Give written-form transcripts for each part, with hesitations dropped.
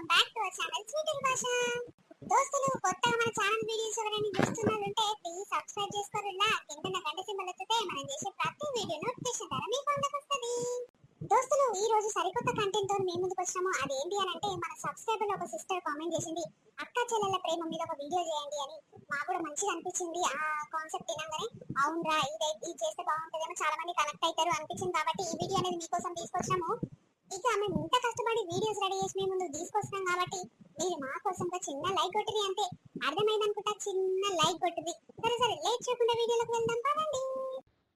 Welcome back to our channel sweeter భాష. దోస్తులు కొత్తగా మన ఛానల్ వీడియోస్ ఎవరైనా చూస్తున్నారంటే ప్లీజ్ సబ్స్క్రైబ్ చేసుకోరులా. కింద గంట సింబల్ వస్తే మనం చేసే ప్రతి వీడియో నోటిఫికేషన్ ద్వారా మీకు అందకొస్తది. దోస్తులు ఈ రోజు సరికొత్త కంటెంట్ తో మీ ముందుకు వచ్చాము. అదేంటి అని అంటే మన సబ్స్క్రైబర్ ఒక సిస్టర్ కామెంట్ చేసింది, అక్క చెల్లెల ప్రేమ మీద ఒక వీడియో చేయండి అని. మాకు కూడా మంచిగా అనిపించింది ఆ కాన్సెప్ట్ వినంగానే. అవునరా ఇది చేస్తే బాగుంటుందేమో, చాలా మంది కనెక్ట్ అవుతారు అనిపించింది. కాబట్టి ఈ వీడియో అనేది మీకోసం తీసుకొచ్చాము. ఇక మేము ఇంత కష్టపడి వీడియోస్ రెడీ చేసి మేము ముందు తీసుకొస్తాం కాబట్టి మీరు మా కోసం ఒక చిన్న లైక్ కొట్టిరి అంతే. అర్థమైందనుకుంటా, చిన్న లైక్ కొట్టిరి. సరే సరే లేట్ చేయకుండా వీడియోలోకి వెళ్దాం పదండి.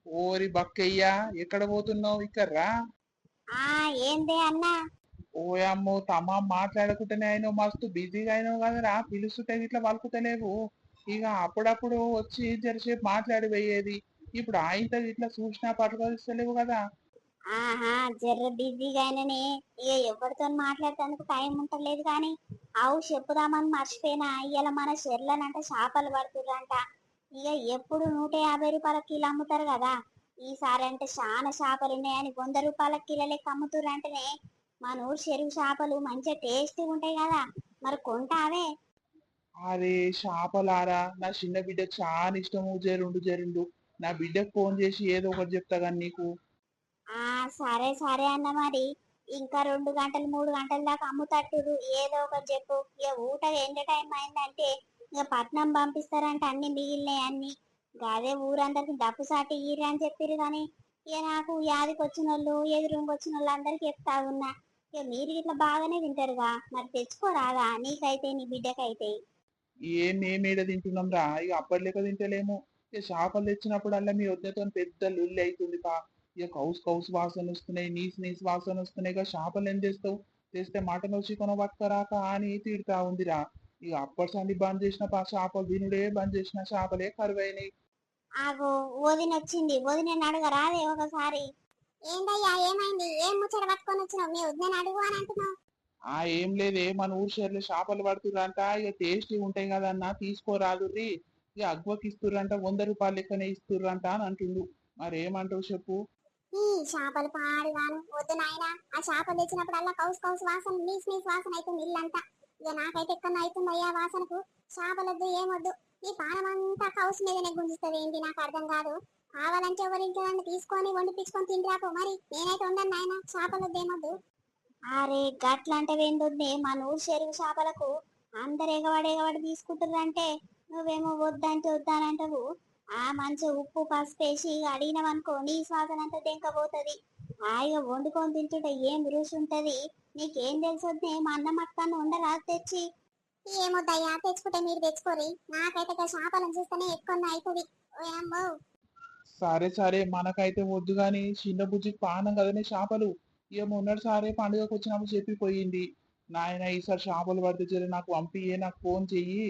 ఓరి బక్కయ్యా, ఎక్కడ పోతున్నావు? ఇక్కడ రా. ఏందే అన్నా? ఓయమ్మో తమా మాట్లాడుకుంటేనే అయినావు, మస్తు బిజీగా అయినావు కదరా. పిలుస్తుంటే ఇట్లా పలుకుతలేవు. ఇక అప్పుడప్పుడు వచ్చి జరసేపు మాట్లాడి పోయేది. ఇప్పుడు ఆయన ఇట్లా చూసినా పట్టుకొస్తలేవు కదా. ఆహా, జర్ర బిజీగా అయిననే. ఇక ఎవరితో మాట్లాడటానికి టైం ఉంటలేదు కానీ అవు చెప్పుదామని మర్చిపోయినా. ఇవాళ మన చెర్లనంట చేపలు పడుతుర్రంట. ఇక ఎప్పుడు 150 రూపాయల కిలో అమ్ముతారు కదా. ఈసారి అంటే చాలా చేపలు ఉన్నాయని 100 రూపాయల కిలో లెక్క అమ్ముతుర్రంటనే. మన ఊరు చెరువు చేపలు మంచిగా టేస్టీ ఉంటాయి కదా, మరి కొంటావే? అరే చేపలారా, నా చిన్న బిడ్డ చాలా ఇష్టము. జరుండు జరుండు, నా బిడ్డకు ఫోన్ చేసి ఏదో ఒకటి చెప్తా కానీ నీకు. సరే సరే అన్న మరి. ఇంకా 2 గంటలు 3 గంటల దాకా అమ్ముతట్టురు, ఏదో ఒకటి చెప్పు. ఇక ఊట ఎండ టైం అయిందంటే ఇక పట్నం పంపిస్తారంట అన్ని మిగిలినాయి అన్ని. అదే ఊరందరికి డబ్బు సాటి ఈరి అని చెప్పిరు కానీ ఇక నాకు యాదికి వచ్చిన వాళ్ళు ఎదురుంగి వచ్చిన వాళ్ళు అందరికి చెప్తా ఉన్నా. ఇక మీరు ఇట్లా బాగానే తింటారుగా, మరి తెచ్చుకోరాదా నీకైతే నీ బిడ్డకైతే? మేమేడ తింటున్నాం రా, ఇక అప్పటి లెక్క తింటలేము. ఇక చేపలు తెచ్చినప్పుడల్లా మీ వద్దతో పెద్ద లొల్లి అవుతుంది పా. ఇక కౌసు కౌసు వాసన వస్తున్నాయి, నీసు నీసు వాసన వస్తున్నాయి. ఇక చేపలు ఏం చేస్తావు? తెస్తే మటన్ చికెన్ పట్టుకరాక అని తిడతా ఉందిరా. ఇక అప్పటి సంది బంద్ చేసిన పా, చేపలు తినుడే బంద్ చేసిన, చేపలే కరువైనాయి. ఆగో, వదిన వచ్చింది, వదిన అడగరాదే ఒకసారి. ఏందయ్యా ఏమైంది? ఏం ముచ్చట పట్టుకొని వచ్చినావు? మీ వదిన అడుగు అని అంటున్నావు. ఏం లేదే, మన ఊరు షేర్లో చేపలు పడుతుర్రంట. ఇక టేస్టీ ఉంటాయి కదన్నా, తీసుకోరాదుర్రి. ఇక అగ్వకి ఇస్తుర్రంట, 100 రూపాయలు లెక్కనే ఇస్తుర్రంట అని అంటుండు. మరి ఏమంటావు చెప్పు? ఈ చేపలు పాడుగాను వద్దు నాయన. ఆ చేపలు తెచ్చినప్పుడల్లా కౌసు కౌసు వాసన, నీసు నీసు వాసన అవుతుంది ఇల్లంతా. ఇక నాకైతే ఎక్కడ అవుతుంది అయ్యా వాసనకు. చేపలొద్దు ఏమొద్దు, ఈ పానమంతా కౌసు మీదనే గుంజిస్తుంది. ఏంటి నాకు అర్థం కాదు. కావాలంటే ఎవరింటి తీసుకొని వండిపించుకొని తింటాపో, మరి నేనైతే ఉండను నాయన. చేపలొద్దు ఏమొద్దు. అరే గట్లంటే ఏందొద్దే, మన ఊరు చెరువు చేపలకు అందరు ఎగవాడి తీసుకుంటారంటే నువ్వేమో వద్దంటే వద్దానంటావు. మంచి ఉప్పు పసుపు వేసి అడిగినవనుకో నీ శ్వాసన అంతా తెంకపోతుంది. హాయిగా వండుకొని తింటుంటే ఏం రుచి ఉంటది. నీకేం తెలుసొద్దే, మా అన్న మక్కను ఉండరా తెచ్చి? ఏమొద్దయ్యా, తెచ్చుకుంటే మీరు తెచ్చుకోరి. నాకైతే చేపలను చూస్తేనే ఎక్కువ అవుతుంది. సరే సరే, మనకైతే వద్దు గాని చిన్న బుజ్జికి పానం కదనే చేపలు. ఇక మొన్నటి సారే పండుగకు వచ్చినప్పుడు చెప్పిపోయింది, నాయన ఈసారి చేపలు పడితే జర నాకు పంపియే, నాకు ఫోన్ చెయ్యి,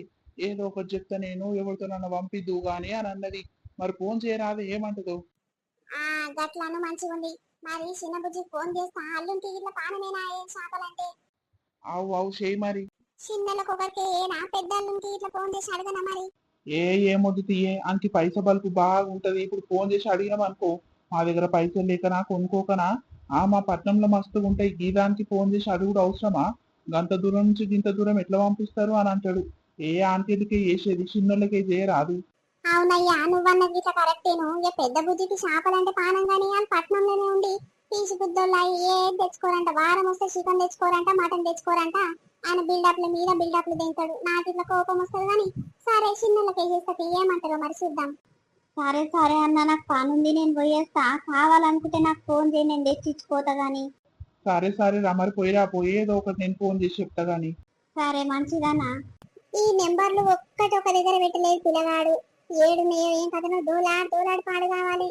ఏదో ఒకటి చెప్తా నేను, ఎవరితో నన్ను పంపిద్దు గాని అని అన్నది. మరి ఫోన్ చేయరాదు, ఏమంటదు? గట్లను మంచిగా ఉంది. మరి చిన్న బుజ్జి ఫోన్ చేస్తా, అల్లుంటి ఇట్లా పానమేనా ఏ చేపలంటే? అవు అవు చేయి మరి. చిన్నలకు ఒకరికి ఏనా, పెద్దల్లుంటి ఇట్లా ఫోన్ చేసి అడగనా మరి? ఏమొద్దు తీయే, అంకి పైస బల్పు బాగుంటది. ఇప్పుడు ఫోన్ చేసి అడిగినాం అనుకో, మా దగ్గర పైసలు లేకనా కొనుక్కోకనా, మా పట్నంలో మస్తుగా ఉంటాయి, గీదానికి ఫోన్ చేసి అడుగుడు అవసరమా? గంత దూరం నుంచి ఇంత దూరం ఎట్లా పంపిస్తారు అని అంటాడు. ఆంటీలకే చేసేది, చిన్నోళ్ళకే చేయరాదు. అవునయ్యా, నువ్వన్నది ఇట్లా కరెక్టేను. ఇక పెద్ద బుద్ధికి చేపలంటే పానం గాని అని పట్నంలోనే ఉండి పీసు బుద్ధోళ్ళ ఏం తెచ్చుకోరంట. వారం వస్తే చికెన్ తెచ్చుకోరంట, మటన్ తెచ్చుకోరంట. ఆయన బిల్డప్ల మీద బిల్డప్లు తింటాడు. నాకు ఇట్లా కోపం వస్తుంది కానీ సరే చిన్నోళ్ళకే చేస్తే ఏమంటారో మరి చూద్దాం. సరే సరే అన్న, నాకు పనుంది, నేను పోయేస్తా. కావాలనుకుంటే నాకు ఫోన్ చేయి, నేను తెచ్చిచ్చుకోతా గాని. సరే సరే రా, మరి పోయిరా, పోయేదో ఒకటి నేను ఫోన్ చేసి చెప్తా గాని. సరే మంచిదన్నా. ఈ నెంబర్లు ఒక్కటి ఒక దగ్గర పెట్టలేదు పిల్లగాడు. ఏడు ఏం కథను దోలాడు పాడు కావాలి.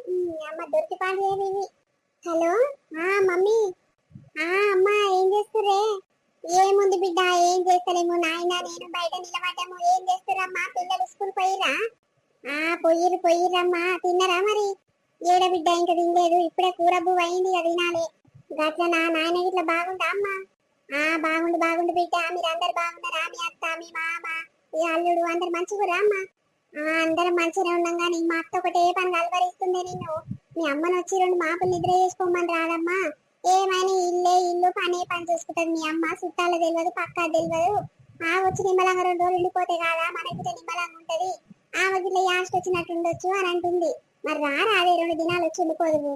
అమ్మ దొరికి పాడు ఏవి. Hello, mummy. అమ్మా ఏం చేస్తురే? ఏముంది బిడ్డ, ఏం చేస్తలేము నాయన, నేను బయట నిలబడ్డాము. ఏం చేస్తురమ్మా, పిల్లలు స్కూల్ పోయిరా? పోయిర్రమ్మా. తిన్నరా మరి? ఏడ బిడ్డ ఇంకా తినలేదు, ఇప్పుడే కూర బువ్వ అయింది, అది తినాలి. గట్ల నా నాయన ఇట్లా బాగుంటా అమ్మా? బాగుండు బిడ్డ. మీరందరు బాగున్నారా? మీ అత్త, మీ మామ, ఈ అల్లుడు అందరు మంచిగురా అమ్మా? అందరం మంచిగా ఉన్నాం కానీ మా అత్త ఒకటే పని కలవరిస్తుంది నిన్ను. మీ అమ్మను వచ్చి 2 మాపులు నిద్ర చేసుకోమని రాదమ్మా. ఏమని ఇల్లే ఇల్లు పనే పని చూసుకుంటది మీ అమ్మ, చుట్టాల తెలియదు పక్కా తెలియదు. ఆ వచ్చి నిమ్మలంగా 2 రోజులు ఉండిపోతే కాదా మనకి నిమ్మలంగా ఉంటది. ఆమెకి ఇట్లా యాస్ట్ వచ్చినట్టు ఉండొచ్చు అని అంటుంది. మరి రారా అదే 2 దినాలు వచ్చి ఉండిపోదు.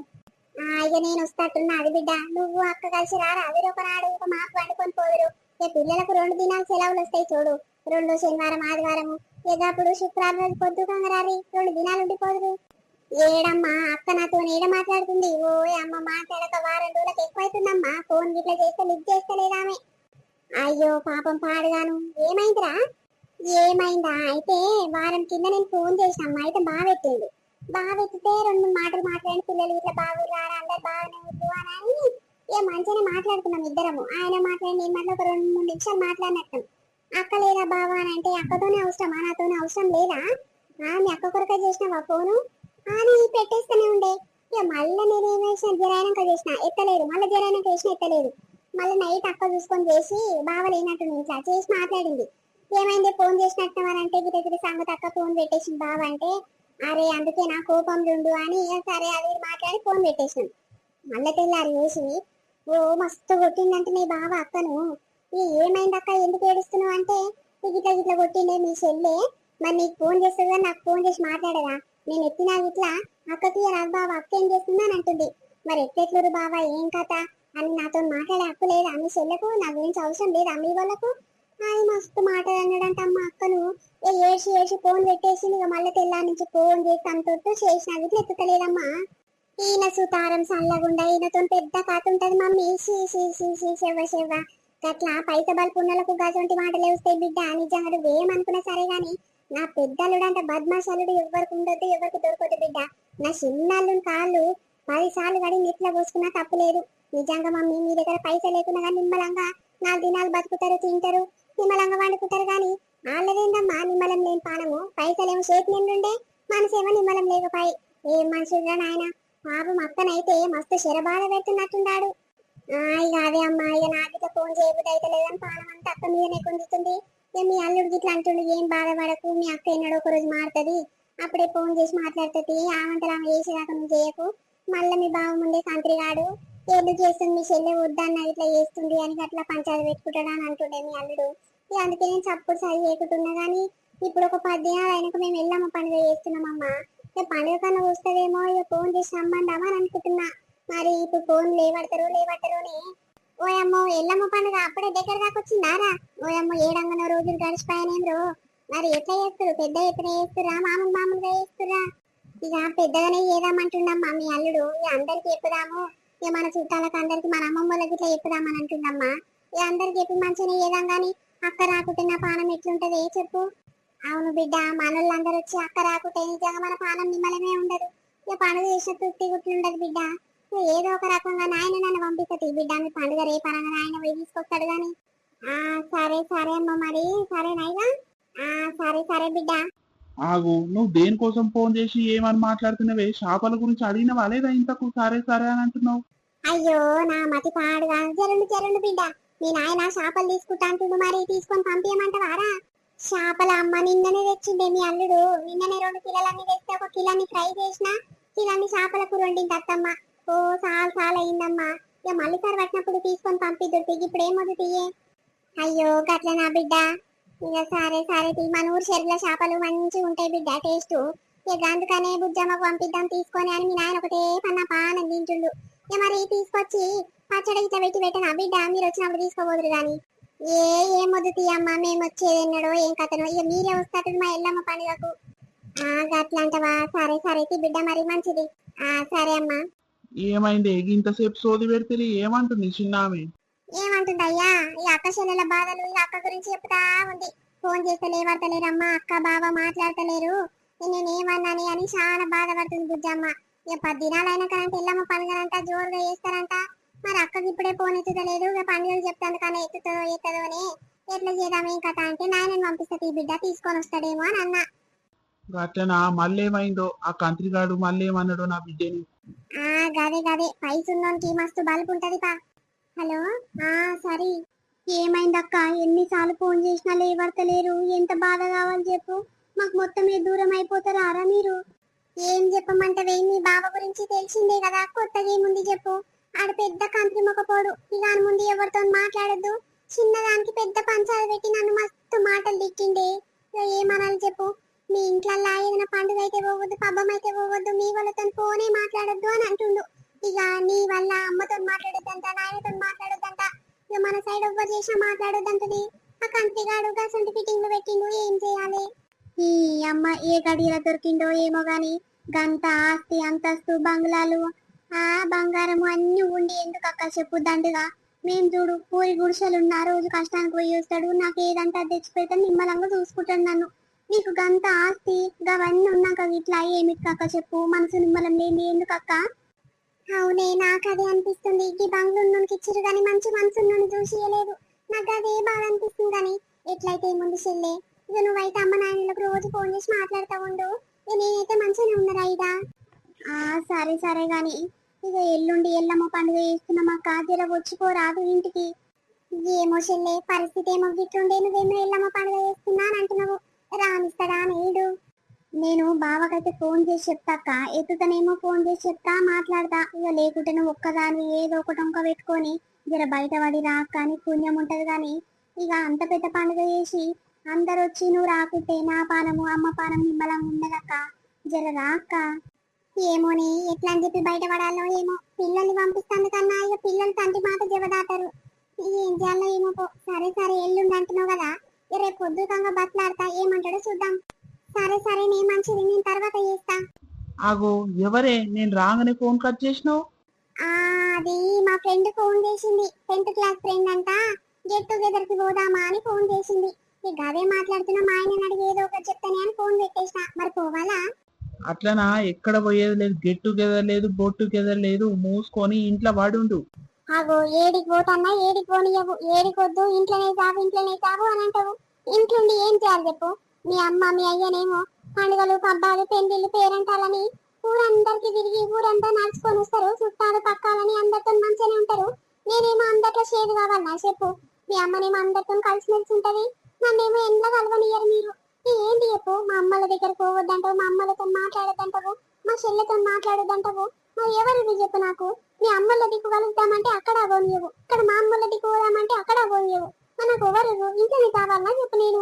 ఇక నేను వస్తట్టున్నా అది బిడ్డ, నువ్వు అక్క కలిసి రారా ఒకనాడు ఒక మాకు వండుకొని పోదురు. ఇక పిల్లలకు 2 దినాలు సెలవులు వస్తాయి చూడు, 2 శనివారం ఆదివారము. ఇక అప్పుడు శుక్రవారం రోజు పొద్దుకంగా రారి 2 దినాలు ఉండిపోదురు. ఏడమ్మా అక్క నాతో ఏడ మాట్లాడుతుంది. ఓ అమ్మ మాట్లాడక వారం రోజులకు ఎక్కువైతుందమ్మా. ఫోన్ గిట్లా చేస్తే లిఫ్ట్ చేస్తలేదామె. అయ్యో పాపం పాడుగాను. ఏమైందిరా? ఏమైందా అయితే వారం కింద నేను ఫోన్ చేసినమ్మా, అయితే బాగా పెట్టిండు. బాగా ఎత్తితే 2 3 మాటలు మాట్లాడిన పిల్లలు ఇట్లా బాగురారా అందరు బాగానే వద్దు అని ఇక మంచిగానే మాట్లాడుకున్నాం ఇద్దరము. ఆయన మాట్లాడి నేను మళ్ళీ ఒక 2 3 నిమిషాలు మాట్లాడినట్టు. అక్క లేదా బావా అని అంటే అక్కతోనే అవసరమా నాతోనే అవసరం లేదా? మీ అక్క కొరకే చేసినావా ఫోను అని పెట్టేస్తూనే ఉండే. ఇక మళ్ళీ నేనేం వేసిన జరాయనక చేసిన ఎత్తలేదు, మళ్ళీ జరాయనక వేసిన ఎత్తలేదు. మళ్ళీ నైట్ అక్క చూసుకొని చేసి బావ లేనట్టు ఇంట్లో చేసి మాట్లాడింది. ఏమైంది ఫోన్ చేసినట్టు అని అంటే గిరి సంగతి అక్క ఫోన్ పెట్టేసింది బావ అంటే, అరే అందుకే నా కోపం ఉండు అని సరే అది మాట్లాడి ఫోన్ పెట్టేసినాం. మళ్ళీ తెల్లారి చూసి ఓ మస్తు కొట్టిందంటే నీ బావ అక్కను. ఏమైంది అక్క ఎందుకు ఏడుస్తున్నావు అంటే, గిట్లా గిట్లా కొట్టిండే మీ చెల్లె, మరి నీకు ఫోన్ చేస్తుందా నాకు ఫోన్ చేసి మాట్లాడదా, నేను ఎత్తినా ఇట్లా అక్కకి రాదు బావ అక్క ఏం చేస్తుందా అని అంటుంది. మరి ఎట్లెట్లరు బావ ఏం కథ అని నాతో మాట్లాడే హక్కు లేదా మీ చెల్లెకు, నా గురించి అవసరం లేదా మీ వాళ్ళకు అని మస్తు మాటలు అన్నాడంట అమ్మ అక్కను. ఏసి ఏసి ఫోన్ పెట్టేసింది. ఇక మళ్ళీ తెల్లారి నుంచి ఫోన్ చేసి అంతొట్టు చేసిన ఇట్లా ఎత్తుతలేదమ్మా. ఈయన సుతారం సల్లగుండా ఈయనతో పెద్ద కథ ఉంటది మమ్మీ. శివ గట్లా పైస బల్పున్నలకు గజంటి మాటలే వస్తాయి బిడ్డ. నిజంగా నువ్వేమనుకున్నా సరే గాని నా పెద్దలుడు అంటే బద్మాషలుడు ఎవరికి ఉండొద్దు ఎవరికి దొరకదు బిడ్డ. నా చిన్నల్లుని కాళ్ళు 10 సార్లు గడి నెట్ల పోసుకున్నా తప్పులేదు. నిజంగా మమ్మీ మీ దగ్గర పైసలు లేకున్నా కానీ నిమ్మలంగా 4 దినాలు బతుకుతారు తింటారు నిమ్మలంగా వండుకుంటారు. కానీ వాళ్ళదేందమ్మా నిమ్మలం లేని పానము. పైసలేమో చేతి నిండుండే మనసేమో నిమ్మలం లేకపోయి. ఏం మనుషుడురా నాయన. పాపం అక్కనైతే మస్తు శరబాధ పెడుతున్నట్టున్నాడు. ఇక అదే అమ్మా ఇక నాకిట ఫోన్ చేయబుద్ధి అయితే లేదని పానం అంతా అక్క మీదనే గుంజుతుంది. ఇక మీ అల్లుడు గిట్లా అంటుండు ఏం బాధపడకు, మీ అక్క ఎన్నడో ఒక రోజు మారుతుంది, అప్పుడే ఫోన్ చేసి మాట్లాడుతుంది, ఆమంతలు ఆమె చేసేదాకా నువ్వు చేయకు. మళ్ళీ మీ బావ ముందే కంత్రిగాడు ఎందుకు చేస్తుంది మీ చెల్లె వద్దన్న ఇట్లా చేస్తుంది అని అట్లా పంచాయతీ పెట్టుకుంటాడు అని అంటుండే మీ అల్లుడు. ఇక అందుకే నేను చప్పుడు సరి చేయకుంటున్నా. కానీ ఇప్పుడు ఒక 10 దినాలు అయినాక మేము వెళ్ళమ్మ పండుగ చేస్తున్నామమ్మా. ఇక పండుగ కన్నా వస్తుందేమో ఇక ఫోన్ చేసి రమ్మందామా అని అనుకుంటున్నా. మరి ఇప్పుడు ఫోన్ లేవడతారు అని. ఓయమ్మో ఎల్లమ్మ పండుగ అప్పుడే దగ్గర దాకా వచ్చిందారా? ఓయమ్మో 7 రోజులు గడిచిపోయానేమ్రో. మరి ఎట్లా చేస్తారు? పెద్ద ఎత్తున చేస్తురా మామూలుగా చేస్తురా? ఇక పెద్దగానే చేద్దామంటున్నామ్మా మీ అల్లుడు. ఇక అందరికి చెప్పుదాము, ఇక మన చుట్టాలకు అందరికి మన అమ్మమ్మ వాళ్ళకి ఇట్లా చెప్పుదామని అంటున్నామ్మా. ఇక అందరికి చెప్పి మంచిగానే చేద్దాం. కానీ అక్క రాకుంటే నా పానం ఎట్లుంటది చెప్పు? అవును బిడ్డ, మనోళ్ళందరూ వచ్చి అక్క రాకుంటే నిజంగా మన పానం నిమ్మలమే ఉండదు. ఇక పండుగ చేసిన తృప్తి గుట్లుండదు బిడ్డ. ఏదో ఒక రకంగా నాయన నన్ను పంపిస్తుంది బిడ్డ. మీ పండుగ రేపనగా నాయన పోయి తీసుకొస్తాడు గాని. సరే సరే అమ్మ మరి సరేనాయిగా. సరే బిడ్డ. ఆగు, నువ్వు దేనికోసం ఫోన్ చేసి ఏమని మాట్లాడుతున్నావే? చేపల గురించి అడిగినవా లేదా ఇంతకు? సరే సరే అని అంటున్నావు. అయ్యో నా మతి పాడుగా. జరుండు బిడ్డ, మీ నాయన చేపలు తీసుకుంటా అంటుండు, మరి తీసుకొని పంపించమంటావారా? చేపల అమ్మ నిన్ననే తెచ్చిండే మీ అల్లుడు. నిన్ననే 2 కిలోలన్నీ తెస్తే 1 కిలోని ఫ్రై చేసిన, కిలోని చేపల కూర వండింది అత్తమ్మ. ఓ చాలా అయిందమ్మా. ఇక మళ్ళీ సారి పట్టినప్పుడు తీసుకొని పంపిద్దు. ఇప్పుడు ఏమొద్దు తీయే. అయ్యో గట్ల నా బిడ్డ. ఇక సరే మన ఊరు చెరువుల చేపలు మంచిగా ఉంటాయి బిడ్డ టేస్ట్. ఇక అందుకనే బుజ్జమ్మకు పంపిద్దాం తీసుకొని అని మీ నాయన ఒకటే పానం తింటుండు. ఇక మరి తీసుకొచ్చి పచ్చడి ఇట్లా పెట్టనా బిడ్డ? మీరు వచ్చినప్పుడు తీసుకోబోదురు గాని. ఏమొద్దు తీయమ్మా, మేము వచ్చేది ఎన్నడో ఏం కథనో. ఇక మీరే వస్తారు మా ఎల్లమ్మ పండుగకు. గట్లంటవా? సరే బిడ్డ మరి మంచిది. సరే అమ్మా. ఏమైంది ఇంతసేపు సోది పెడితే? ఏమంటుంది చిన్న ఆమె? ఏమంటుందయ్యా ఈ అక్క చెల్లెల బాధలు ఈ అక్క గురించి చెప్తా ఉంది. ఫోన్ చేస్తే లేవడతలేరమ్మా, అక్క బావ మాట్లాడతలేరు, నేనేమన్నాని అని చాలా బాధపడుతుంది బుజ్జమ్మ. ఇక 10 దినాలైనా కానీ ఎల్లమ్మ పండుగనంట జోరుగా చేస్తారంట. మరి అక్కకి ఇప్పుడే ఫోన్ ఎత్తుతలేదు. ఇక పండుగలు చెప్తాను కానీ ఎత్తదో అని ఎట్లా చేద్దాం ఏం కథ అంటే నాయనని పంపిస్తా ఈ బిడ్డ తీసుకొని వస్తాడేమో అని అన్నా. అట్లనా? మళ్ళీ ఏమైందో ఆ కంత్రిగాడు? మళ్ళీ ఏమన్నాడు నా బిడ్డని? గదే పైసున్నోనికి మస్తు బలుపు ఉంటది పా. హలో సరే. ఏమైందక్క? ఎన్నిసార్లు ఫోన్ చేసినా లేవర్తలేరు. ఎంత బాధ కావాలి చెప్పు? మాకు మొత్తం దూరం అయిపోతారా మీరు? ఏం చెప్పమంటవే? మీ బావ గురించి తెలిసిందే కదా, కొత్తగా ఏముంది చెప్పు? ఆడ పెద్ద కంత్రి మొక్కపోడు ఇక ఆయన ముందు ఎవరితో మాట్లాడద్దు. చిన్నదానికి పెద్ద పంచాలు పెట్టి నన్ను మస్తు మాటలు తిట్టిండే. ఇక ఏమనాలి చెప్పు. మీ ఇంట్లో ఏదైనా పండుగ అయితే పోవద్దు, పబ్బం అయితే పోవద్దు, మీ వాళ్ళతో ఫోనే మాట్లాడొద్దు అని అంటుండు. ఇక నీ వల్ల అమ్మతో మాట్లాడొద్దంట, నాయనతో మాట్లాడొద్దంట, ఇక మన సైడ్ ఎవ్వరు చేసినా మాట్లాడొద్దంటది. ఆ కంత్రిగాడు గసంటి ఫిట్టింగ్లు పెట్టిండు. ఏం చేయాలి? ఈ అమ్మ ఏ గడియల దొరికిండో ఏమో గాని గంత ఆస్తి అంతస్తు బంగ్లాలు ఆ బంగారము అన్ని ఉండి ఎందుకు అక్క చెప్పు దండుగా. మేము చూడు పూరి గుడిసెలున్నా రోజు కష్టానికి పోయి వస్తాడు. నాకు ఏదంటే అది తెచ్చిపెడితే నిమ్మలంగా చూసుకుంటాడు నన్ను. నీకు గంత ఆస్తి గవన్నీ ఉన్నాక ఇట్లా ఏమిటి అక్క చెప్పు. మనసు నిమ్మలం లేని ఎందుకు అక్క? అవునే నాకు అదే అనిపిస్తుంది. ఈ బంగ్లూరుకి ఇచ్చిరు గాని మంచి మనసును చూసియలేదు. నాకు అదే బాధ అనిపిస్తుంది గాని ఎట్లయితే ముందు చెల్లే. ఇక నువ్వైతే అమ్మ నాయనలకు రోజు ఫోన్ చేసి మాట్లాడుతూ ఉండు. ఇక నేనైతే మంచిగానే ఉన్నారా ఇదా. సరే సరే గాని ఇక ఎల్లుండి ఎల్లమ్మ పండుగ చేస్తున్నాం అక్క. జర వచ్చిపోరాదు ఇంటికి. ఏమో చెల్లే పరిస్థితి ఏమో గిట్లుండే. నువ్వేమో ఎల్లమ్మ పండుగ చేస్తున్నా అని అంటున్నావు. రానిస్తాడా నేడు. నేను బావకైతే ఫోన్ చేసి చెప్తాక ఎత్తుతనేమో ఫోన్ చేసి చెప్తా మాట్లాడతా. ఇక లేకుంటే నువ్వు ఒక్కదాన్ని ఏదో ఒకటి వంక పెట్టుకొని జర బయట పడి రాక అని పుణ్యం ఉంటది గాని ఇక అంత పెద్ద పండుగ చేసి అందరు వచ్చి నువ్వు రాకుంటే నా పానము అమ్మ పానం నిమ్మలంగా ఉండదక్క. జర రాక్క. ఏమోని ఎట్లా అని చెప్పి బయట పడాలో ఏమో. పిల్లల్ని పంపిస్తాను కన్నా ఇక పిల్లలు తండ్రి మాట జవదాటారు. ఏం చేయాలో ఏమో పో. సరే సరే ఎల్లుండి అంటున్నావు కదా. ఇక రేపు పొద్దుకంగా బట్లాడతా. ఏమంటాడో చూద్దాం. సరే సరే నీ మంచిది, నేను తర్వాత చేస్తా. ఆగో ఎవరే నేను రాగానే ఫోన్ కట్ చేసినావు? అది మా ఫ్రెండ్ ఫోన్ చేసింది. 10th క్లాస్ ఫ్రెండ్ అంట. గెట్ టుగెదర్ కి పోదామా అని ఫోన్ చేసింది. ఇక అదే మాట్లాడుతున్నా. మా ఆయన అడిగి ఏదో ఒకటి చెప్తానే అని ఫోన్ పెట్టేసిన. మరి పోవాలా? అట్లనా? ఎక్కడ పోయేది లేదు, గెట్ టుగెదర్ లేదు, బోట్ టుగెదర్ లేదు, మూసుకొని ఇంట్లో వాడుండు. అగో ఏడికి పోతన్నా ఏడికి పోనీయవు. ఏడికొద్దు ఇంట్లోనే చావు అని అంటావు. ఇంట్లోండి ఏం చేయాలి చెప్పు. మీ అమ్మ మీ అయ్యనేమో పండుగలు పబ్బాలు పెళ్లిళ్ళు పేరంటాలని ఊరందరికి తిరిగి ఊరంతా నడుచుకొని వస్తారు. చుట్టాలు పక్కాలని అందరితో మంచిగానే ఉంటారు. నేనేమో అందరిలో షేర్ కావాలన్నా చెప్పు. మీ అమ్మనేమో అందరితో కలిసిమెలిసి ఉంటది. నన్నేమో ఎండ్ల కలవనియ్యరు మీరు. ఏంటి చెప్పు. మా అమ్మల దగ్గర పోవద్దంటావు, మా అమ్మలతో మాట్లాడొద్దంటావు, మా చెల్లెతో మాట్లాడొద్దంటావు. మరి ఎవరిది చెప్పు నాకు. మీ అమ్మల దిక్కు కలుద్దామంటే అక్కడ పోనీయవు, ఇక్కడ మా అమ్మల దిక్కు పోదామంటే అక్కడ పోనీయవు. మనకు ఎవరు ఇంట్లోనే కావాలన్నా చెప్పు. నేను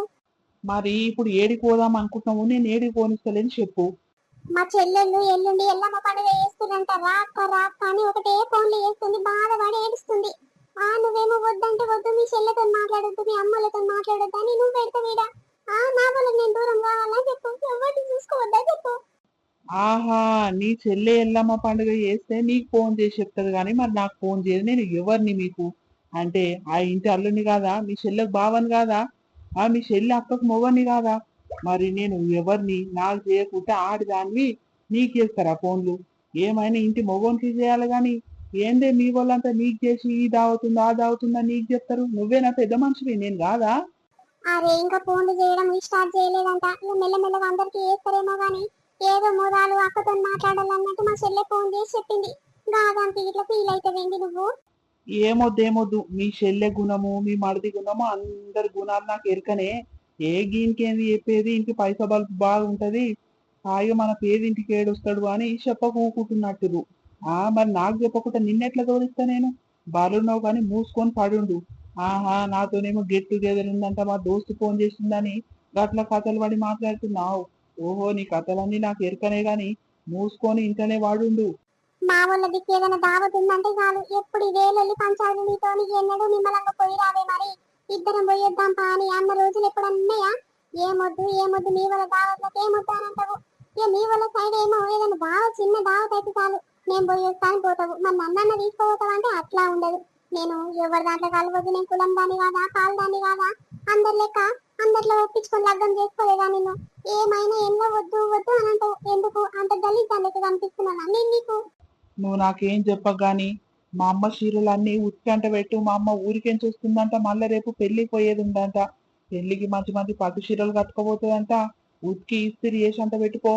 మరి ఇప్పుడు ఏడికి పోదాం అనుకుంటున్నావు? నేను ఏడికి పోనిస్తలేని చెప్పు. మా చెల్లెళ్ళు ఎల్లుండి ఎల్లమ్మ పండుగ చేస్తుందంట. రాక్క అని ఒకటే ఫోన్లు చేస్తుంది. బాధపడి ఏడుస్తుంది. నువ్వేమో వద్దంటే వద్దు, మీ చెల్లెతో మాట్లాడొద్దు, మీ అమ్మలతో మాట్లాడొద్దు అని నువ్వు పెడతా వీడా. నా వాళ్ళకి నేను దూరం కావాలా చెప్పు. ఎవరిని చూసుకోవద్దా చెప్పు. ఆహా, నీ చెల్లె ఎల్లమ్మ పండుగ చేస్తే నీకు ఫోన్ చేసి చెప్తాది కానీ మరి నాకు ఫోన్ చేయదు. నేను ఎవరిని మీకు అంటే ఆ ఇంటి అల్లుని కాదా? మీ చెల్లెకు బావని కాదా? మీ చెల్లి అక్కకు మొగని కాదా? మరి నేను ఎవరిని? నాకు చేయకుంటే ఆడిదాన్ని నీకు చేస్తారా ఫోన్లు? ఏమైనా ఇంటి మొగోనికి చేయాలి కానీ ఏందే మీ వాళ్ళంతా నీకు చేసి ఈ దావుతుందా ఆ దావుతుందా నీకు చెప్తారు? నువ్వేనా పెద్ద మనిషివి, నేను కాదా? అరే ఇంకా ఫోన్లు చేయడం స్టార్ట్ చేయలేదంట. ఇక మెల్లమెల్లగా అందరికి చేస్తారేమో గానీ ఏదో మూదాలు అక్కతో మాట్లాడాలన్నట్టు మా చెల్లె ఫోన్ చేసి చెప్పింది. దాదాపు ఇట్లా ఫీల్ అవుతావేంటి నువ్వు? ఏమొద్దు మీ చెల్లె గుణము మీ మరిది గుణము అందరి గుణాలు నాకు ఎరకనే. ఏ గీనికేంది చెప్పేది? ఇంటి పైసా బల్బు బాగుంటది, హాయిగా మన పేదింటికి ఏడుస్తాడు అని చెప్పకూకుంటున్నట్టు. మరి నాకు చెప్పకుండా నిన్నెట్లా తోలిస్తా నేను? బాలున్నావు కానీ మూసుకొని పడుండు. నాతోనేమో గెట్ టుగెదర్ ఉందంట, మా దోస్తు ఫోన్ చేసిందని గట్ల కథలు పడి మాట్లాడుతున్నావు. ఓహో, నీ కథలన్నీ నాకు ఎరకనే గాని మూసుకొని ఇంట్లోనే వాడుండు. మా వాళ్ళ దిక్కు ఏదైనా దావత్ ఉందంటే చాలు ఎప్పుడు ఇదేళ్ళి పంచాలు నీతో ఎన్నడూ నిమ్మలంగా పోయి రావే. మరి ఇద్దరం పోయొద్దాం పా అని అన్న రోజులు ఎప్పుడన్నాయా? ఏమొద్దు మీ వాళ్ళ దావత్లకు ఏమొద్దు అని అంటావు. ఇక మీ వాళ్ళ సైడ్ ఏమో ఏదైనా చిన్న దావత్ అయితే చాలు నేను పోయొస్తాను పోతావు. మరి నన్నన్న తీసుకోపోతావు అంటే అట్లా ఉండదు. నేను ఎవరి దాంట్లో కలవద్దు. నేను కులం దాన్ని కాదా, పాలు దాన్ని కాదా, అందరి లెక్క అందరిలో ఒప్పించుకొని లగ్గం చేసుకోలేదా నేను? ఏమైనా ఎన్నో వద్దు వద్దు అని అంటావు. ఎందుకు అంత దళిత లెక్క కనిపిస్తున్నానా నేను నీకు? నువ్వు నాకేం చెప్పకు గాని మా అమ్మ చీరలన్నీ ఉతికంట పెట్టు. మా అమ్మ ఊరికేం చూస్తుందంట, మళ్ళీ రేపు పెళ్లికి పోయేది ఉందంట. పెళ్లికి మంచి మంచి పట్టు చీరలు కట్టుకోబోతుందంట. ఉతికి ఇస్త్రీ చేసి అంట పెట్టుకో.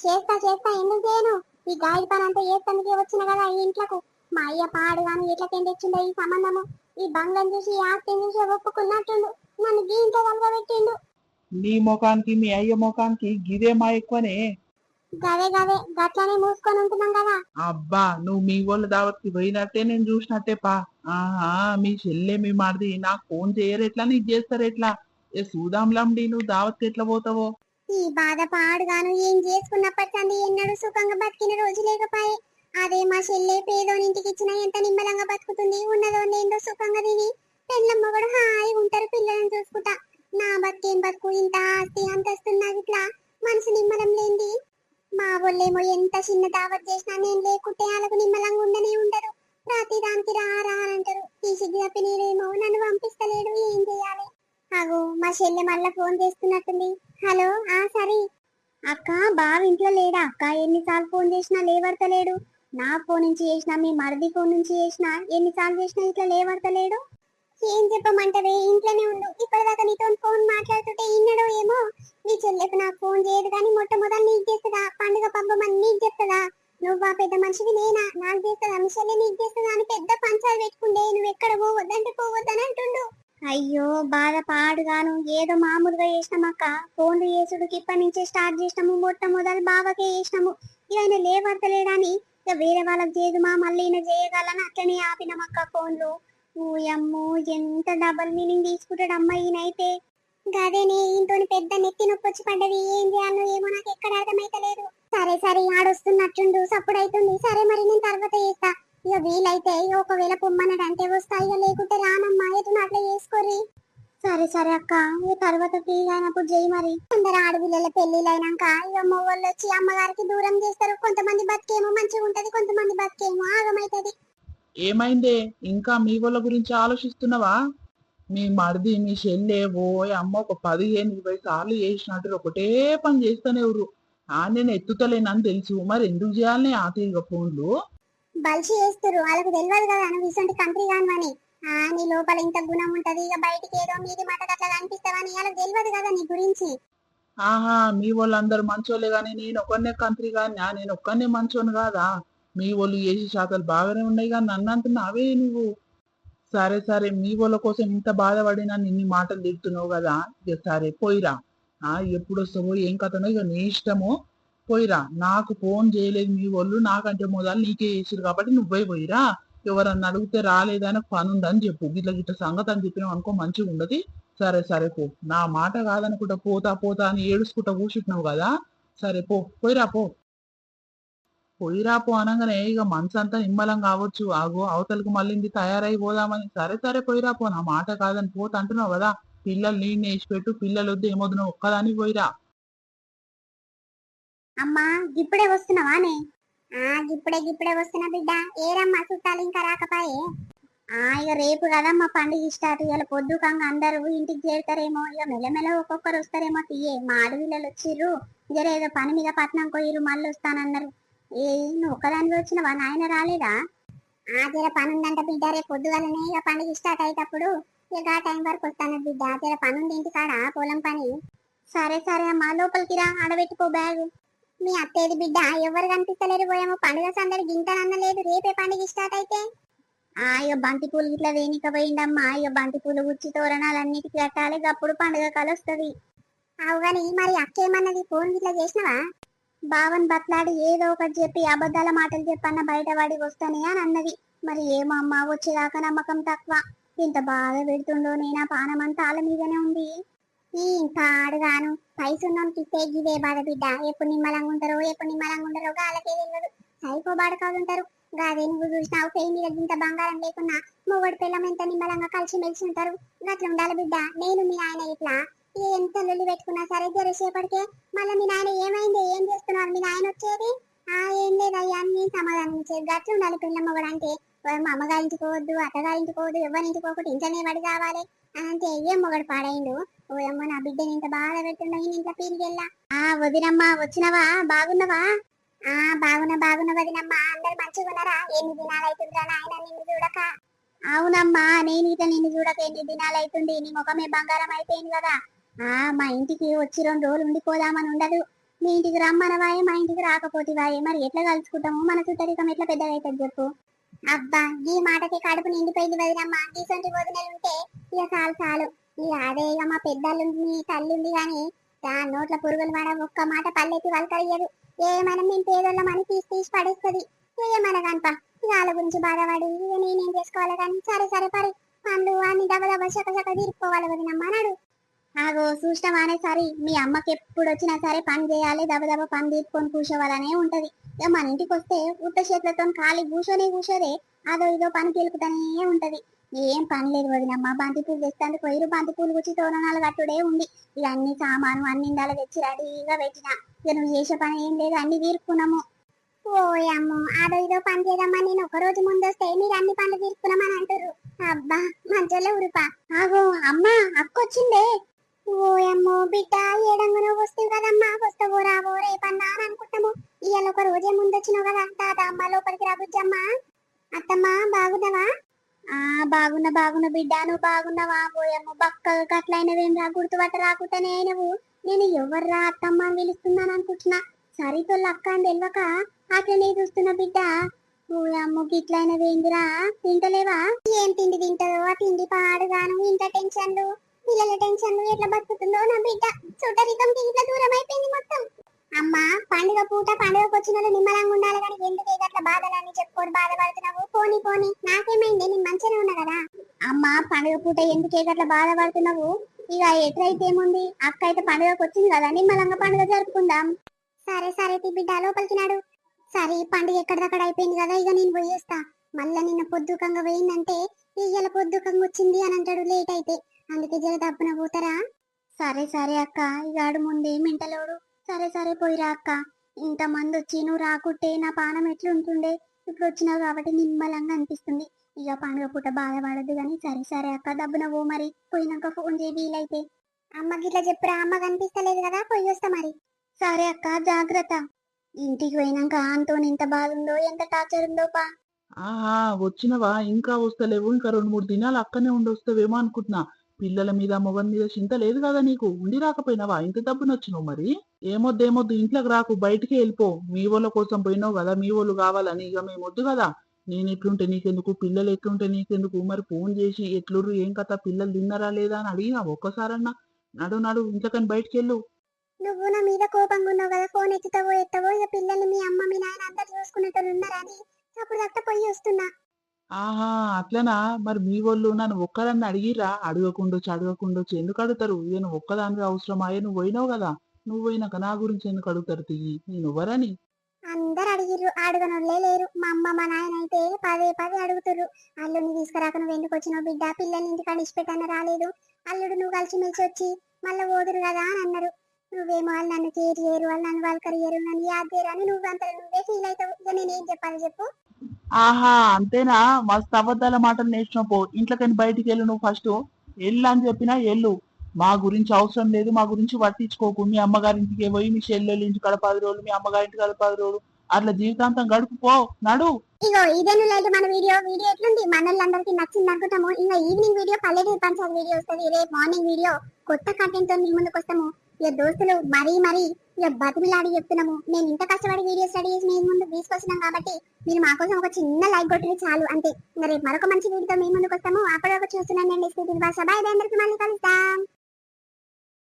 చేస్తా ఎందుకు చేయను. ఈ గాడి పని అంతా చేస్తానికి వచ్చిన కదా ఈ ఇంట్లకు. మా అయ్య పాడు గాని ఎట్లకేం తెచ్చిండో ఈ సంబంధము. ఈ బంగం చూసి ఈ ఆస్తిని చూసి ఒప్పుకున్నట్టుండు. నన్ను గీ ఇంట్లో కలగబెట్టిండు. నీ ముఖానికి మీ అయ్య ముఖానికి గిదే మా ఎక్కువనే. గదే గదే గట్లనే మూసుకొని ఉంటున్నాం కదా. అబ్బా నువ్వు మీ వాళ్ళ దావత్కి పోయినట్టే నేను చూసినట్టే పా. ఆహా మీ చెల్లె మీ మరిది నాకు ఫోన్ చేయరు ఎట్లా నీకు చేస్తారు ఎట్లా? ఏ సూదాంలండి నువ్వు దావత్కి ఎట్లా పోతావో? ఈ బాధ పాడుగాను ఏం చేసుకున్నప్పటికండి ఎన్నడూ సుఖంగా బతికిన రోజు లేకపాయే. అదే మా చెల్లె పేదోనింటికి ఇచ్చిన ఎంత నిమ్మలంగా బతుకుతుంది, ఉన్నదో ఏందో సుఖంగా తిని పెళ్ళమ్మ కూడా హాయిగా ఉంటారు పిల్లలను చూసుకుంటా. నా బతికేం బతుకు, ఇంత ఆస్తి అంతస్తున్నా ఇట్లా మనసు నిమ్మలం లేంది. మా వాళ్ళేమో ఎంత చిన్న దావత్ చేసినా నేను లేకుంటే వాళ్ళకు నిమ్మలంగా ఉండనే ఉండరు. ప్రతి దానికి రా రా అని అంటారు. ఈ సిగ్గు తప్పి నేనేమో నన్ను పంపిస్తలేడు, ఏం చేయాలి? అగో మా చెల్లె మళ్ళా ఫోన్ చేస్తున్నట్టుంది. హలో సరే అక్క, బావ ఇంట్లో లేడా అక్క? ఎన్నిసార్లు ఫోన్ చేసినా లేవర్తలేడు. నా ఫోన్ నుంచి చేసినా మీ మరిది ఫోన్ నుంచి చేసినా ఎన్నిసార్లు చేసినా ఇట్లా లేవర్తలేడు. ఏం చెప్పమంటవే, ఇంట్లోనే ఉండు. ఇప్పటిదాకా నీతో ఫోన్ మాట్లాడుతుంటే ఇన్నడో ఏమో. నీ చెల్లెకు నాకు ఫోన్ చేయదు కానీ మొట్టమొదటి నీకు చేస్తుందా? పండుగ పబ్బమని నీకు చెప్తుందా? నువ్వా పెద్ద మనిషివి నేనా? నాకు చేస్తుందా? మీ చెల్లె నీకు చేస్తుందా అని పెద్ద పంచాలు పెట్టుకుండే. నువ్వు ఎక్కడ పోవద్దంటే పోవద్దని అంటుండు. అయ్యో బాధ పాడుగాను, ఏదో మామూలుగా చేసినామక్క. ఫోన్లు చేసుడికి ఇప్పటి నుంచే స్టార్ట్ చేసినాము. మొట్టమొదలు బావకే చేసినాము. ఇక ఆయన లేవర్తలేడని ఇక వేరే వాళ్ళకి చేయదు మా, మళ్ళీ ఈయన చేయగలని అట్లనే ఆపినామక్క ఫోన్లు. ఊయమ్మో ఎంత డబల్ మీనింగ్ తీసుకుంటాడు అమ్మాయి ఈయనైతే. గదేనే ఇంట్లోని పెద్ద నెత్తి నొప్పి వచ్చి పడ్డది. ఏం చేయాలో ఏమో నాకు ఎక్కడ అర్థమైతలేదు. సరే సరే ఆడొస్తున్నట్టుండు, సప్పుడు అవుతుంది. సరే మరి నేను తర్వాత చేస్తా. ఇక వీలైతే ఒకవేళ పొమ్మన్నాడు అంటే వస్తా, ఇక లేకుంటే రానమ్మా. ఎటు అట్లా చేసుకోరి. సరే సరే అక్క, ఇక తర్వాత ఫ్రీగా అయినప్పుడు చేయి. మరి అందరు ఆడపిల్లల పెళ్లిళ్ళు అయినాక ఇక మొగోళ్ళు వచ్చి అమ్మగారికి దూరం చేస్తారు. కొంతమంది బతికేమో మంచిగా ఉంటది, కొంతమంది బతికేమో ఆగమైతది. ఏమైందే ఇంకా మీ వాళ్ళ గురించి ఆలోచిస్తున్నావా? మీ మరిది మీ చెల్లె ఓయ్ అమ్మ ఒక 15-20 సార్లు చేసినట్టు ఒకటే పని చేస్తూనే ఎవరు నేను ఎత్తుతలేనని తెలుసు, మరి ఎందుకు చేయాలని ఆతీగా ఫోన్లు? బలిసి చేస్తారు, వాళ్ళకు తెలియదు కదా నువ్వు ఇసొంటి కంట్రీ కానివని. నీ లోపల ఇంత గుణం ఉంటది, ఇక బయటికి ఏదో మీది మాట అట్లా కనిపిస్తావని వాళ్ళకి తెలియదు కదా నీ గురించి. ఆహా మీ వాళ్ళందరూ మంచోళ్ళే గాని నేను ఒక్కనే కంత్రి కానీ నేను ఒక్కనే మంచోను కాదా? మీ వాళ్ళు చేసే శాతాలు బాగానే ఉన్నాయి కానీ నన్ను అంటున్నావే నువ్వు. సరే సరే మీ వాళ్ళ కోసం ఇంత బాధపడినా నిన్ని మాటలు తిడుతున్నావు కదా, ఇక సరే పోయిరా. ఎప్పుడు వస్తావో ఏం కథనో ఇక నీ ఇష్టము. పోయిరా, నాకు ఫోన్ చేయలేదు మీ వాళ్ళు, నాకంటే మొదలు నీకే చేసిరు కాబట్టి నువ్వే పోయిరా. ఎవరన్నా అడిగితే రాలేదని పని ఉందని చెప్పు. గిట్ల గిట్ల సంగతి అని చెప్పినావు అనుకో మంచిగా ఉండదు. సరే సరే పో, నా మాట కాదనుకుంటా పోతా పోతా అని ఏడుచుకుంటా కూర్చుంటున్నావు కదా. సరే పో, పోయిరా పో. పోయిరా పో అనగానే ఇక మనసు అంతా నిమ్మలం కావచ్చు. ఆగో అవతలకు మళ్ళీ తయారైపోదామని. సరే సరే పోయిరా పో, నా మాట కాదని పోతా అంటున్నావు కదా. పిల్లలు నేను వేసిపెట్టు, పిల్లలు వద్దు ఏమొద్దు, నువ్వు ఒక్కదాని పోయిరా. అమ్మా ఇప్పుడే వస్తున్నావానే? గిప్పుడే వస్తున్నా బిడ్డ. ఏరమ్మా చుట్టాలు ఇంకా రాకపాయే? ఇక రేపు కదమ్మా పండుగ స్టార్ట్. ఇవాళ పొద్దుకంగా అందరూ ఇంటికి చేరుతారేమో. ఇక మెల్లమెల్ల ఒక్కొక్కరు వస్తారేమో. తీయే మా అడవిలలో వచ్చిర్రు. జర ఏదో పని మీద పట్నం పోయిర్రు, మళ్ళీ వస్తానన్నారు. నువ్వు ఒక్కదాని వచ్చినవా? నాయన రాలేదా? జర పని ఉందంట బిడ్డ. రేపు పొద్దుగలనే ఇక పండుగ స్టార్ట్ అయ్యేటప్పుడు ఇక టైం వరకు వస్తాను బిడ్డ. జర పని ఉంది ఇంటికాడ, పొలం పని. సరే సరే అమ్మా, లోపలికి రా, ఆడబెట్టుకో బ్యాగు. మీ అత్తేది బిడ్డ? ఎవరు కనిపిస్తలేరు. పోయేమో పండుగ సందడి గింతనన్న లేదు. రేపే పండుగ స్టార్ట్ అయితే ఇక బంతి పూలు ఇట్లా వేనిక పోయిండమ్మా. ఇక బంతి పూలు గుచ్చి తోరణాలన్నిటికీ కట్టాలి, అప్పుడు పండుగ కలుస్తుంది. అవుగాని మరి అక్కేమన్నది? ఫోన్ ఇట్లా చేసినవా? బావన్ బట్లాడి ఏదో ఒకటి చెప్పి అబద్ధాల మాటలు చెప్పన్న బయటపడి వస్తానే అని అన్నది. మరి ఏమో అమ్మా, వచ్చేదాకా నమ్మకం తక్కువ. ఇంత బాధ పెడుతుండో, నేను ఆ పానమంతా ఆల మీదనే ఉంది. ఈ పాడుగాను పైసున్నోనికి ఇస్తే గిదే బాధ బిడ్డ. ఎప్పుడు నిమ్మలంగా ఉంటారో ఎప్పుడు నిమ్మలంగా ఉండరో గాలకే తెలియదు. సైకో బాడకాలు ఉంటారు. గాదే నువ్వు చూసినావు, పెయి మీద ఇంత బంగారం లేకున్నా మొగడు పిల్లం ఎంత నిమ్మలంగా కలిసి మెలిసి ఉంటారు. గట్ల ఉండాలి బిడ్డ. నేను మీ ఆయన ఇట్లా ఎంత లొల్లి పెట్టుకున్నా సరే జరసేపటికే మళ్ళీ మీ నాయన ఏమైంది, ఏం చేస్తున్నారు మీ నాయన వచ్చేది? ఏం లేదయ్యా అని సమాధానం ఇచ్చేది. గట్ల ఉండాలి పిల్ల మొగడు అంటే. మా అమ్మగారింటికి పోవద్దు, అత్తగారింటికి పోవద్దు, ఎవరింటికి పోకుండా ఇంట్లోనే పడి కావాలి అంటే ఏం మొగడు పాడైండు. ఓయమ్మ నా బిడ్డని ఇంత బాధ పెడుతుండో ఈ ఇంట్లో పీరికెళ్ళా. వదినమ్మా వచ్చినవా? బాగున్నవా? బాగున్నా వదినమ్మా. అందరు మంచిగా ఉన్నారా? ఎన్ని దినాలు అవుతుందిరా నాయన నిన్ను చూడక. అవునమ్మా, నేను ఇట్లా నిన్ను చూడక ఎన్ని దినాలు అవుతుంది. నీ ముఖమే బంగారం అయిపోయింది కదా. మా ఇంటికి వచ్చి 2 రోజులు ఉండిపోదామని ఉండదు. మీ ఇంటికి రమ్మనవాయే, మా ఇంటికి రాకపోతేవాయే. మరి ఎట్లా కలుసుకుంటాము? మన చుట్టరికం ఎట్లా పెద్దగా అవుతుంది చెప్పు. అబ్బా ఈ మాటకి కడుపు నిండిపోయింది వదినమ్మా. గీసొంటి వదినలు ఉంటే ఇక చాలు చాలు. ఇక అదే ఇక మా పెద్దలు మీ తల్లి ఉంది గాని నోట్ల పురుగులు వాడ ఒక్క మాట పల్లెత్తి వలకరియదు. ఏమైనా మేము పేదోళ్ళమని తీసి తీసి పడేస్తుంది. ఏమైనా కనుక ఇక వాళ్ళ గురించి బాధపడి ఇక నేనేం చేసుకోవాలి కానీ సరే సరే పరి పండ్లు అన్ని దెబ్బ దెబ్బ చక్క చక్క తీరుకోవాలి వదినమ్మ అన్నాడు. ఆగో చూష్టం అనేసరి మీ అమ్మకి ఎప్పుడు వచ్చినా సరే పని చేయాలి, దెబ్బ దెబ్బ పని తీసుకొని కూర్చోవాలనే ఉంటది. ఇక మన ఇంటికి వస్తే ఉత్త చేతులతో ఖాళీ కూర్చోదే అదో ఇదో పని తెలుపుతూనే ఉంటది. ఏం పని లేదు వదినమ్మ, బంతి పూలు తెస్తాందుకు పోయిరు, బంతి పూలు గుచ్చి తోరణాలు కట్టుడే ఉంది. ఇక అన్ని సామాను అన్ని ఇండాలు తెచ్చి రెడీగా పెట్టిన. ఇక నువ్వు చేసే పని ఏం లేదు, అన్ని తీరుకున్నాము. ఓయమ్మో అదో ఇదో పని చేద్దామా, నేను ఒక రోజు ముందు వస్తే మీరు అన్ని పనులు తీరుకున్నామని అంటారు. అబ్బా మంచోళ్ళే ఉరుపా. ఆగో అమ్మా అక్కొచ్చిందే. ఓయమ్మో బిడ్డ ఏడంగానో వస్తావు కదమ్మా, వస్తావో రావో రేపన్నా అని అనుకుంటాము. ఇవాళ ఒక రోజే ముందు వచ్చినావు కదా దాదా, అమ్మ లోపలికి రాబుజ్జమ్మా. అత్తమ్మా బాగున్నావా? బాగున్నా బిడ్డ, నువ్వు బాగున్నావా? పోయమ్మో బక్కగా గట్లయినవేం రా, గుర్తుపట్ట రాకుండానే నువ్వు. నేను ఎవర్రా అత్తమ్మ అని పిలుస్తున్నాను అనుకుంటున్నా. సరితోళ్ళ అక్క అని తెలియక అట్లనే చూస్తున్నా బిడ్డ. ఓయమ్మో గిట్లయినవేందిరా, తింటలేవా? ఏం తిండి తింటదో, ఆ తిండి పాడుగాను, ఇంత టెన్షన్లు, పిల్లల టెన్షన్లు, ఎట్లా బతుకుతుందో నా బిడ్డ. చుట్టరికంకి ఇట్లా దూరం అయిపోయింది మొత్తం. అమ్మా పండుగ పూట పండుగకు వచ్చిన వాళ్ళు నిమ్మలంగా ఉండాలి కానీ ఎందుకు అట్లా బాధలన్నీ చెప్పుకొని బాధపడుతున్నావు? పోనీ పోనీ నాకేమైంది, నేను మంచిగానే ఉన్నా కదా. అమ్మా పండుగ పూట ఎందుకే అట్లా బాధపడుతున్నావు? ఇక ఎట్లయితే ఏముంది, అక్క అయితే పండుగకు వచ్చింది కదా, నిమ్మలంగా పండుగ జరుపుకుందాం. సరే సరే బిడ్డ లోపలికి నాడు. సరే పండుగ ఎక్కడిదక్కడ అయిపోయింది కదా, ఇక నేను పోయేస్తా. మళ్ళా నిన్న పొద్దుకంగా పోయిందంటే ఇయ్యాల పొద్దుకంగా వచ్చింది అని అంటాడు లేట్ అయితే, అందుకే జర దప్పున పోతారా? సరే సరే అక్క, ఇగాడు ముందే మింటలోడు. సరే సరే పోయిరా అక్క. ఇంతమంది వచ్చి నువ్వు రాకుంటే నా పానం ఎట్లుంటుండే, ఇప్పుడు వచ్చినావు కాబట్టి నిమ్మలంగా అనిపిస్తుంది. ఇక పండుగ పూట బాధపడద్దు కానీ సరే సరే అక్క దబ్బున పో, మరి పోయినాక ఫోన్ చేయి వీలైతే. అమ్మకి ఇట్లా చెప్పురా, అమ్మ కనిపిస్తలేదు కదా, పోయి వస్తా మరి. సరే అక్క జాగ్రత్త. ఇంటికి పోయినాక అంతో ఎంత బాధ ఉందో, ఎంత టార్చర్ ఉందో పా. ఆహా వచ్చినవా? ఇంకా వస్తలేవు, ఇంకా 2-3 దినాలు అక్కనే ఉండొస్తావేమో అనుకుంటున్నా. పిల్లల మీద మొగం మీద చింత లేదు కదా నీకు, ఉండి రాకపోయినావా? ఇంత డబ్బున వచ్చినావు మరి. ఏమొద్దు ఇంట్లోకి రాకు, బయటికి వెళ్ళిపో. మీ వాళ్ళ కోసం పోయినావు కదా, మీ వాళ్ళు కావాలని. ఇక మేమొద్దు కదా. నేను ఎట్లుంటే నీకెందుకు, పిల్లలు ఎట్లుంటే నీకెందుకు? మరి ఫోన్ చేసి ఎట్లుర్రు ఏం కథ, పిల్లలు తిన్నారా లేదా అని అడిగినా ఒక్కసారన్నా? నడు ఇంట్లోకని బయటికి వెళ్ళు. నువ్వు నా మీద కోపంగా ఉన్నావు కదా, ఫోన్ ఎత్తుతావో ఇక పిల్లల్ని మీ అమ్మ మీ నాయన అందరు చూసుకునేటోళ్ళు ఉన్నారా అని అప్పుడు దక్క పోయి వస్తున్నా. ఆహా అట్లనా? మరి మీ వాళ్ళు నన్ను ఒక్కదాన్ని అడిగిరా? అడగకుండొచ్చు ఎందుకు అడుగుతారు? ఇక నువ్వు ఒక్కదానివి అవసరమా? నువ్వు పోయినావు కదా, నువ్వు పోయినాక నా గురించి ఎందుకు అడుగుతారు? తియ్యి నేను ఎవరని. అందరు అడిగిర్రు, అడగనోళ్ళే లేరు. మా అమ్మ మా నాయన అయితే పదే పదే అడుగుతుర్రు. అల్లుడిని తీసుకురాక నువ్వు ఎందుకు వచ్చినావు బిడ్డ, పిల్లల్ని ఇంటికి అడిచిపెట్టన్న రాలేదు, అల్లుడు నువ్వు కలిసి మెలిసి వచ్చి మళ్ళీ ఓదురు కదా అని అన్నారు. నువ్వేమో వాళ్ళు నన్ను కేర్ చేయరు, వాళ్ళు నన్ను వాళ్ళకరియరు, నన్ను యాద్ చేయరు అని నువ్వే ఫీల్ అవుతావు. ఇక నేనేం చెప్పాలి చెప్పు. ఆహా అంతేనా? మస్తు అబద్ధాల మాటలు నేర్చుకున్నావు. పో ఇంట్లోకని బయటికి వెళ్ళు. నువ్వు ఫస్ట్ వెళ్ళు అని చెప్పినా వెళ్ళు. మా గురించి అవసరం లేదు, మా గురించి పట్టించుకోకు. మీ అమ్మగారింటికి పోయి మీ చెల్లెళ్ళ ఇంటి కాడ 10 రోజులు, మీ అమ్మగారింటి కాడ 10 రోజులు అట్లా జీవితాంతం గడుపుకో. నడు. ఇగో ఇదేను లేదు మన వీడియో ఎట్లుంది, మనోళ్ళందరికీ నచ్చింది అనుకుంటాము. ఇంకా ఈవినింగ్ వీడియో పల్లెటూరు పంచాయతీ వీడియో వస్తుంది, రేపు మార్నింగ్ వీడియో కొత్త కంటెంట్ తో మీ ముందుకు వస్తాము. ఇక దోస్తులు మరీ ఇక బతిమిలాడి చెప్తున్నాము, నేను ఇంత కష్టపడి వీడియో స్టడీ చేసి మీ ముందు తీసుకొచ్చినాం కాబట్టి మీరు మా కోసం ఒక చిన్న లైక్ కొట్టిన చాలు అంతే. ఇంకా రేపు మరొక మంచి వీడియోతో మీ ముందుకు వస్తాము. అప్పటివరకు చూస్తున్నాను నేను. బాయ్, అందరికీ మళ్ళీ కలుస్తాం.